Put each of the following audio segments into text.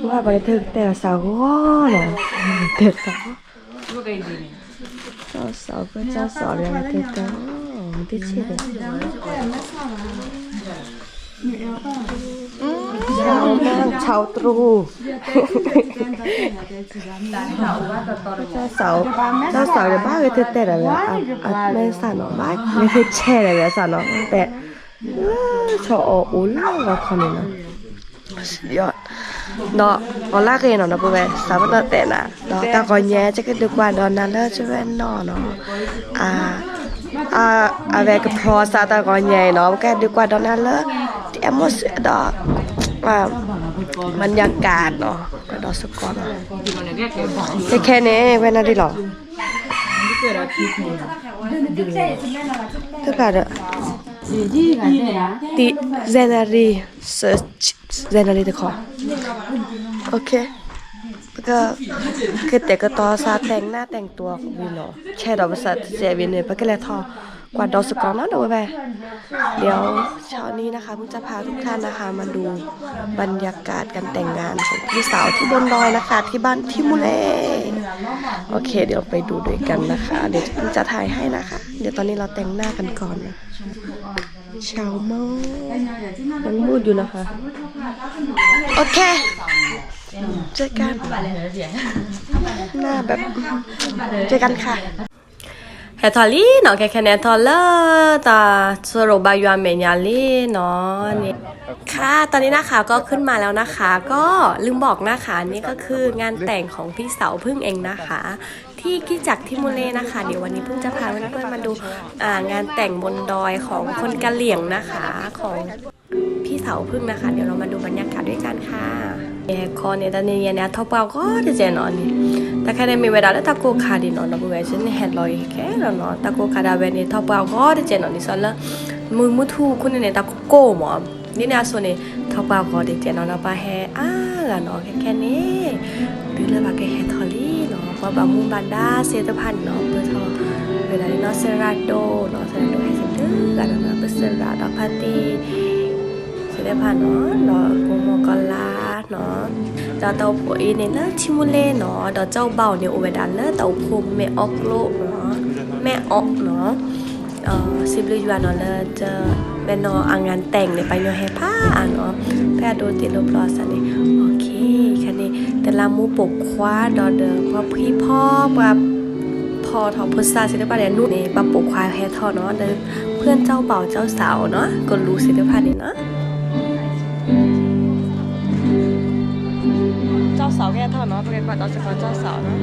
ว่าไปถึงแต่สาวก็เนาะเด็กสาวเจ้าสาวก็เจ้าสาวเรียนเด็กก็ที่เชี่ยเลยชาวบ้านชาวตรูเจ้าสาวเดี๋ยวบ้าเลยแต่อะไรแบบไม่สั่นหรอกบ้าไม่ใช่แช่อะไรแบบสั่นหรอกแต่ชออุ่นแล้วคนนี้นะยอดđó có lá kia nó bố bé sao bắt đầu tệ nè đó ta có nhé chắc cái được qua đó nè lỡ cho bé nó về cái pro sao ta có nhé nó cái được qua đó nè lỡ em muốn đóบรรยากาศเนาะก็ดอกสกอตแค่นี้เว้นอะไรหรอทุกอย่างเด้อติเจนารีเซิร์ชเจนารีเด้อขอโอเคแล้วก็คือแต่ก็ต่อซาแต่งหน้าแต่งตัวของวินเนาะแช่ดอกภาษาเจวินเนี่ยไปก็เลยทอกว่าดอกสกอตนะเดี๋ยวไปเดี๋ยวเช้านี้นะคะเพิ่งจะพาทุกท่านนะคะมาดูบรรยากาศการแต่งงานของพี่สาวที่บนดอยนะคะที่บ้านที่มูเล่โอเคเดี๋ยวไปดูด้วยกันนะคะเดี๋ยวเพิ่งจะถ่ายให้นะคะเดี๋ยวตอนนี้เราแต่งหน้ากันก่อนนะเช้ามากยังมืดอยู่นะคะโอเคเจอกันหน้าแบบเจอกันค่ะแค่ทอลี่เนาะแค่ทอเลอร์ตาสโรบายาเมญาลีเนาะนี่ค่ะตอนนี้นะคะก็ขึ้นมาแล้วนะคะก็ลืมบอกนะคะนี่ก็คืองานแต่งของพี่สาวพึ่งเองนะคะที่กิจักที่มูเล่นะคะเดี๋ยววันนี้พึ่งจะพาเพื่อนๆมาดูงานแต่งบนดอยของคนกะเหลี่ยงนะคะของพี่สาวพึ่งนะคะเดี๋ยวเรามาดูบรรยากาศด้วยกันค่ะคอเนี่ยตอนนี้เนี่ยท็อปเอาก็จะเจนอนนี่แต่แค่ในมีเวลาแล้วตะโกคาดีนอนเราเบื่อฉันเห็นลอยแค่เราเนาะตะโกคาดาเวนี่ท็อปเอาก็จะเจนอนนี่ส่วนละมือทูคุณเนี่ยตะโกหมอนี่เนี่ยส่วนนี้ท็อปเอาก็จะเจนอนเราไปแห่ละเนาะแค่นี้หรือเลยว่าแค่ทอลี่เนาะเพราะบางมุมบันดาเซตพันเนาะเพื่อทอเวลานี้เนาะเซราโดเนาะเซราโดให้เซนเดอร์กันเนาะเพื่อเซราดอกพาตีเดี๋ยวผ่านเนาะดอกโมโมกอลาเนาะดอกเต่าผัวอีเนี่ยเลิศชิมูเล่เนาะดอกเจ้าเบาเนี่ยโอเวดานเลิศเต่าคุมแม่ออกโลเนาะแม่ออกเนาะสิบลิยวนเนาะเลิศจะเป็นเนาะงานแต่งเนี่ยไปเนาะแฮผ้าเนาะแพทย์โดนติดลบลอสันนี่โอเคแค่นี้แต่ละมูปกคว้าดอกเดิมเพราะพี่พ่อแบบพอทอพุทธาศิลปะเนี่ยนู่นนี่ปะปกควายแฮทอเนาะเดิมเพื่อนเจ้าเบาเจ้าสาวเนาะก็รู้ศิลปะนี่เนาะเจ้าสาวแค่เท่าเนาะเป็นกว่าเราจะขอเจ้าสาวเนาะ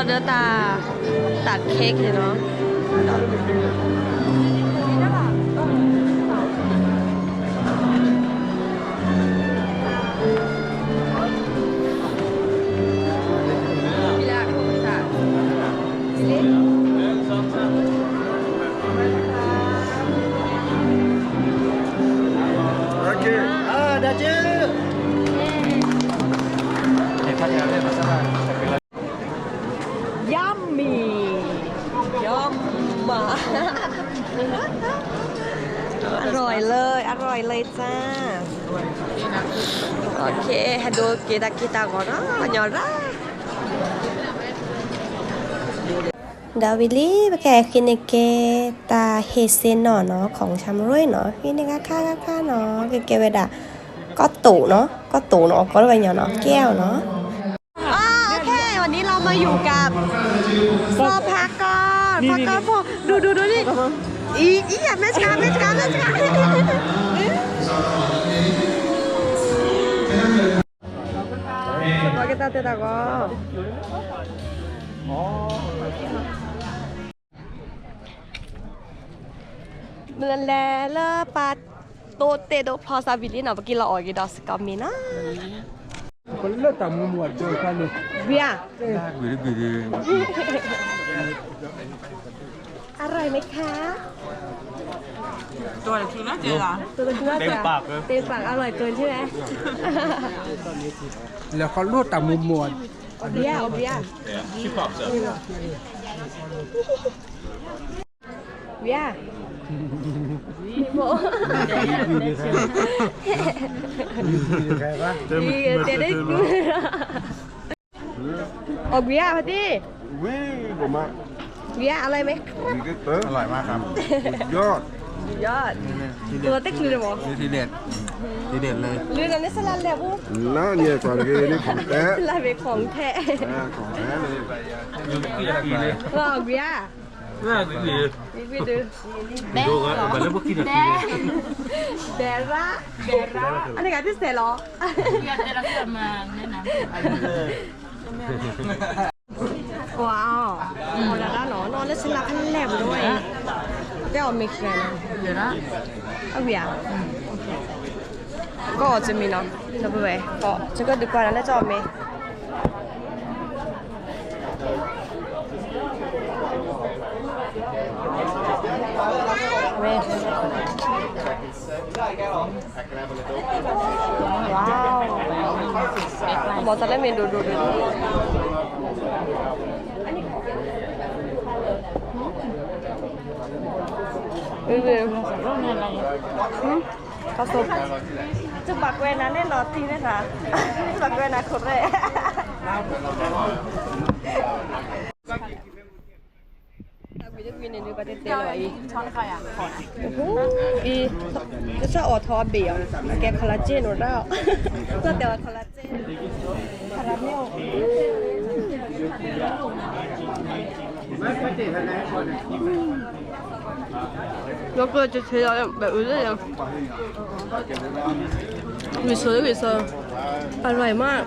เดินตัดเค้กเลยเนาะยัมมี่ยัมมาอร่อยเลยจ้าโอเคให้ดูkitaก่อนนะยอดละดาวิลี่ไปแก่คินเกตาเฮเซนเนาะของชามรุ่ยเนาะคินเกค่าเนาะเกเวดาก็ตู่เนาะก็ได้เนาะแก้วเนาะโอเควันนี้เรามาอยู่กับพ่อพักก่อนพ่อดูนี่อีอย่าเมสกาkita tidak kok Melala pat tote do pasa bilina bagi la ogi das kamina. Kalau tamu muat je kan. Bia. Gede. อร่อยไหมคะ ตัวละทีน่าเจอเหรอ ตัวเป็นเพื่อนเต็มปากอร่อยเกินใช่ไหม แล้วเขาลวดตัมุมมุม เอาเบียร์เบียร์โมใครวะ เดี๋ยวได้ดูเอาเบียร์พอดี วิ่งผมมา เบียร์อะไรไหม มีก็เติมอร่อยมากครับยอด ยอดตัวเต็กคือเลยหรอ นี่ทีเด็ดเลย เรื่องนี้สลัดแล้วพูด น่าเนี่ยก่อนเลยนี่ของแท้ สลัดเป็นของแท้ ของแท้เลย เราเบียร์ น่าดี พี่ดู ดูกันมาแล้วพวกกินอะไร เดร่าอันนี้การพิเศษเหรอ อยากได้รับเชิญมาแนะนำ ว้าวโมดาร่าเนาะนอนแล้วสลับขั้นแรกด้วยได้ออกมิกซ์เลยนะ เดี๋ยวนะ เอาเบียร์ก็จะมีเนาะจะไปก็จะก็ดีกว่านั้นจะออกมีว้าวบอกจะได้เมนูดูเขาสุกจะปักเวนะเล่นรอตีได้ค่ะปักเวนะคนแรกช้อนใครอ่ะขอนะ อีจะชอบออทอเบียวแกคอลลาเจนหรือเปล่าก็แต่ว่าคอลลาเจนคาราเมลแล้วก็จะเทแบบอื่นเลยวิเศษอร่อยมาก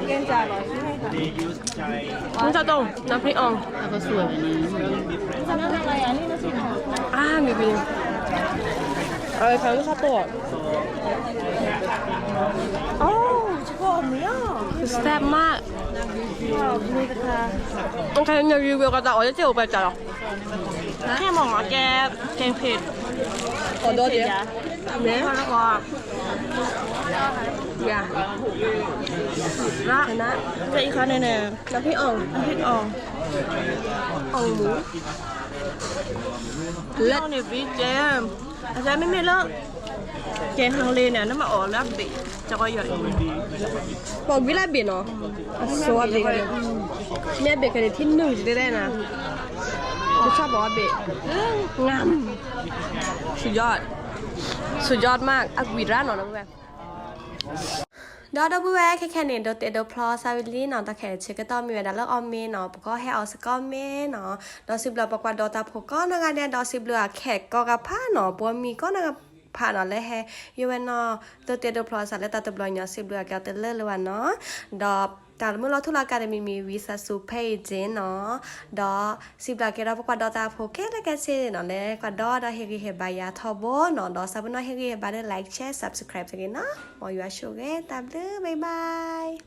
เกมจ่าหรอน้ำชาตงน้ำพริกอ่อง แล้วก็สวยนี่จะทำอะไรอ่ะนี่นะสิ มีบินเอาไปฟังข้าวตัวโอ้ชิโก้เนี่ยคือแซ่บมากว้าวนี่นะคะโอเคอย่ารีวิวกันจ้ะอ๋อจะเจียวไปจ้ะหรอแค่มองอ่ะแกงเผ็ดขอโดนเดี๋ยวเนี่ยแล้วก็อย่าละนะจะอีกครั้งหนึ่งน้ำพริกอ่องอ่องหมูเล่นเนี่ยพี่เจมอาจารย์ไม่เลิกแกงฮังเลเนี่ยน้ำมาออกแล้วบิจะก็หย่อยบอกวิลาบิเนาะสวัสดีค่ะเนี่ยเบกันที่หนึ่งจะได้นะไม่ชอบบอกว่าเบงามสุดยอดมากอักวิราเนาะนะแบบ ดอดับเบิลแวแค่เนี่ยโดเตโดพลอซาวิลีเนาะตะแคเชก็ต้องมีเวลาแล้วออมเมเนาะก็ให้เอาสกอมเมเนาะดอสิบเหลือประกว่าดอตาโพก็นางานเนี่ยดอสิบเหลือแขกก็กับผ้าเนาะปัวมีก็นางผ่านเนาะเลยให้ยูเวนเนาะโดเตโดพลอซาเลตาตบลอยเนาะสิบเหลือแกวเตเลอร์เลยวันเนาะดอแต่เมื่อเราทุลาการมีวีซ่าซูเพย์เจเนาะดอสิบเหลือแกเราประกว่าดอตาโพแค่ละแกเชเนาะเลยกว่าดอเฮริเฮบายาทอโบเนาะดอซาบเนาะเฮริเฮบายได้ไลค์แชร์ subscribe กันเนาะมออยู่อาชูเกตามเด้อบ๊ายบาย